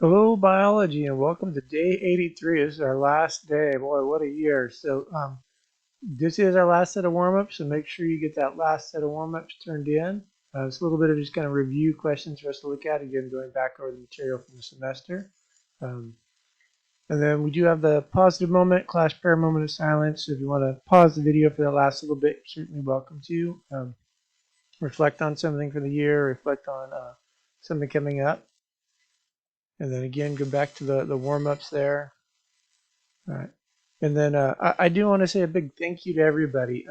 Hello, biology, and welcome to day 83. This is our last day. Boy, what a year. This is our last set of warm-ups, so make sure you get that last set of warm-ups turned in. It's a little bit of just kind of review questions for us to look at, again, going back over the material from the semester. Um, and then we do have the positive moment, class prayer moment of silence. So if you want to pause the video for that last little bit, you're certainly welcome to. Reflect on something for the year, reflect on something coming up. And then again, go back to the warm-ups there. All right. And then I do want to say a big thank you to everybody.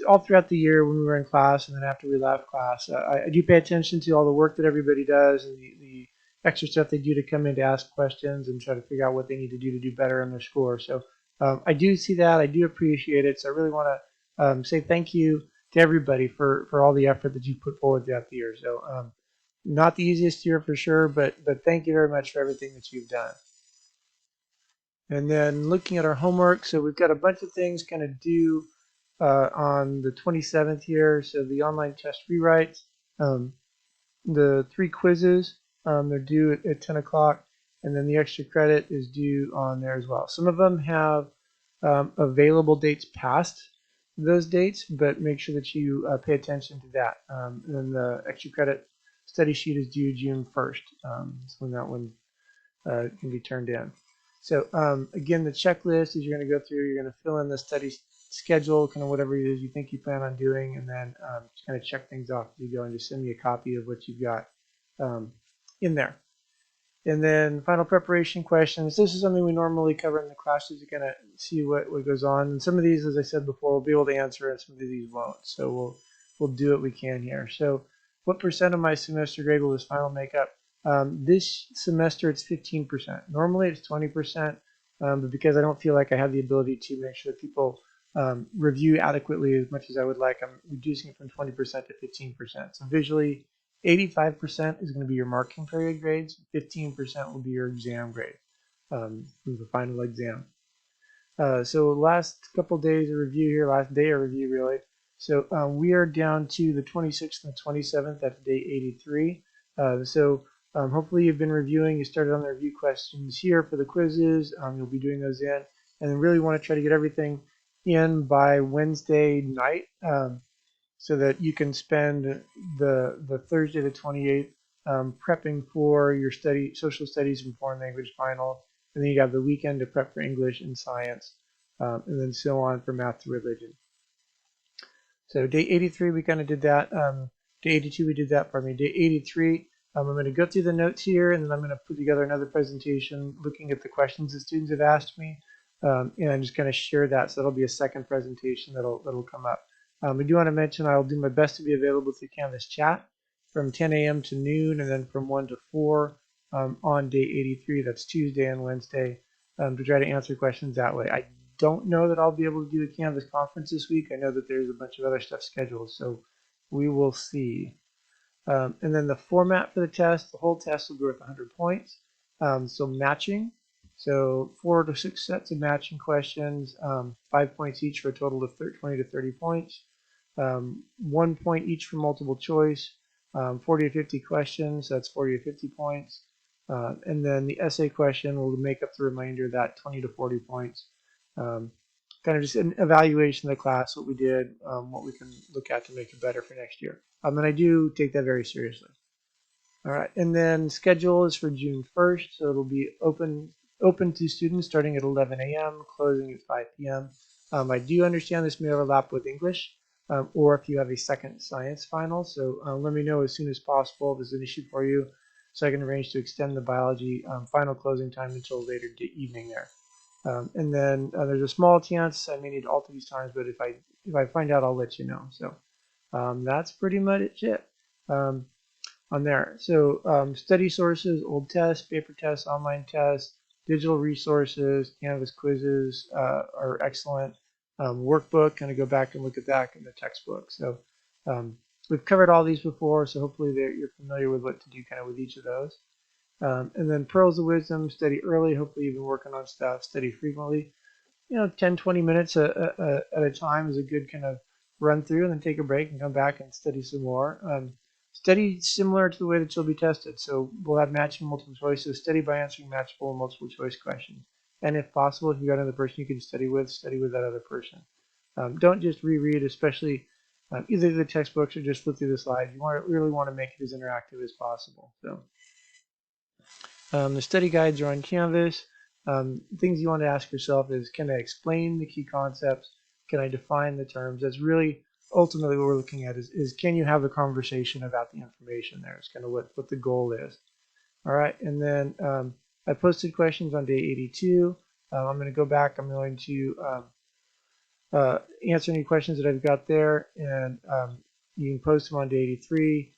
All throughout the year when we were in class and then after we left class, I do pay attention to all the work that everybody does and the extra stuff they do to come in to ask questions and try to figure out what they need to do better on their score. So I do see that. I do appreciate it. So I really want to say thank you to everybody for all the effort that you put forward throughout the year. So not the easiest year for sure, but thank you very much for everything that you've done. And then looking at our homework, so we've got a bunch of things kind of due on the 27th here. So the online test rewrites, um, the 3 quizzes, they're due at 10 o'clock, and then the extra credit is due on there as well. Some of them have available dates past those dates, but make sure that you pay attention to that. And then the extra credit study sheet is due June 1st. That's when that one can be turned in. So again, the checklist is you're going to go through, you're going to fill in the study schedule, kind of whatever it is you think you plan on doing, and then just kind of check things off as you go and just send me a copy of what you've got in there. And then final preparation questions. This is something we normally cover in the classes. You're going to see what goes on. And some of these, as I said before, we'll be able to answer, and some of these won't. So we'll do what we can here. So what percent of my semester grade will this final make up? This semester it's 15%. Normally it's 20%, but because I don't feel like I have the ability to make sure that people review adequately as much as I would like, I'm reducing it from 20% to 15%. So visually, 85% is going to be your marking period grades. 15% will be your exam grade from the final exam. So last couple days of review here, last day of review really. So we are down to the 26th and 27th. That's day 83. Hopefully you've been reviewing. You started on the review questions here for the quizzes. You'll be doing those in, and then really want to try to get everything in by Wednesday night. So that you can spend the Thursday the 28th prepping for your social studies and foreign language final, and then you have the weekend to prep for English and science, and then so on for math to religion. So day 83 we kind of did that. Day 82 we did that. Pardon me. Day 83 I'm going to go through the notes here, and then I'm going to put together another presentation looking at the questions the students have asked me, and I'm just going to share that. So that'll be a second presentation that'll come up. I do want to mention I'll do my best to be available through Canvas chat from 10 a.m. to noon, and then from 1 to 4 on day 83. That's Tuesday and Wednesday, to try to answer questions that way. I don't know that I'll be able to do the Canvas conference this week. I know that there's a bunch of other stuff scheduled, so we will see. And then the format for the test, the whole test will be worth 100 points. So matching, so 4 to 6 sets of matching questions, 5 points each for a total of 20 to 30 points. 1 point each for multiple choice, 40 to 50 questions, so that's 40 to 50 points. And then the essay question will make up the remainder of that 20 to 40 points. Kind of just an evaluation of the class, what we did, what we can look at to make it better for next year. And I do take that very seriously. All right, and then schedule is for June 1st, so it'll be open to students starting at 11 a.m., closing at 5 p.m. I do understand this may overlap with English, or if you have a second science final, so let me know as soon as possible if there's an issue for you, so I can arrange to extend the biology final closing time until later evening there. And then there's a small chance I may need to alter these times, but if I find out, I'll let you know. So that's pretty much it on there. So study sources, old tests, paper tests, online tests, digital resources, Canvas quizzes are excellent. Workbook, kind of go back and look at that in the textbook. So we've covered all these before, so hopefully you're familiar with what to do kind of with each of those. And then pearls of wisdom, study early. Hopefully you've been working on stuff, study frequently. 10, 20 minutes at a time is a good kind of run through, and then take a break and come back and study some more. Study similar to the way that you'll be tested. So we'll have matching multiple choice. So study by answering matchable and multiple choice questions. And if possible, if you've got another person you can study with that other person. Don't just reread, especially either the textbooks or just flip through the slides. You really want to make it as interactive as possible. So the study guides are on Canvas. Things you want to ask yourself is, can I explain the key concepts? Can I define the terms? That's really ultimately what we're looking at is can you have a conversation about the information there? It's kind of what the goal is. All right, and then I posted questions on day 82. I'm going to go back. I'm going to answer any questions that I've got there, and you can post them on day 83.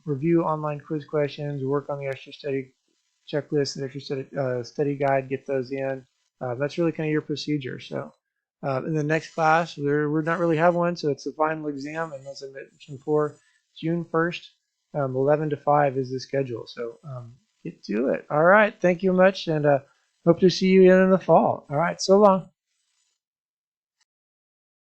Review online quiz questions, work on the extra study checklist, the extra study guide, get those in. That's really kind of your procedure. So in the next class, we're not really have one, so it's the final exam, and as I mentioned before, June 1st, 11 to 5 is the schedule. So get to it. All right, thank you much, and hope to see you in the fall. All right, so long.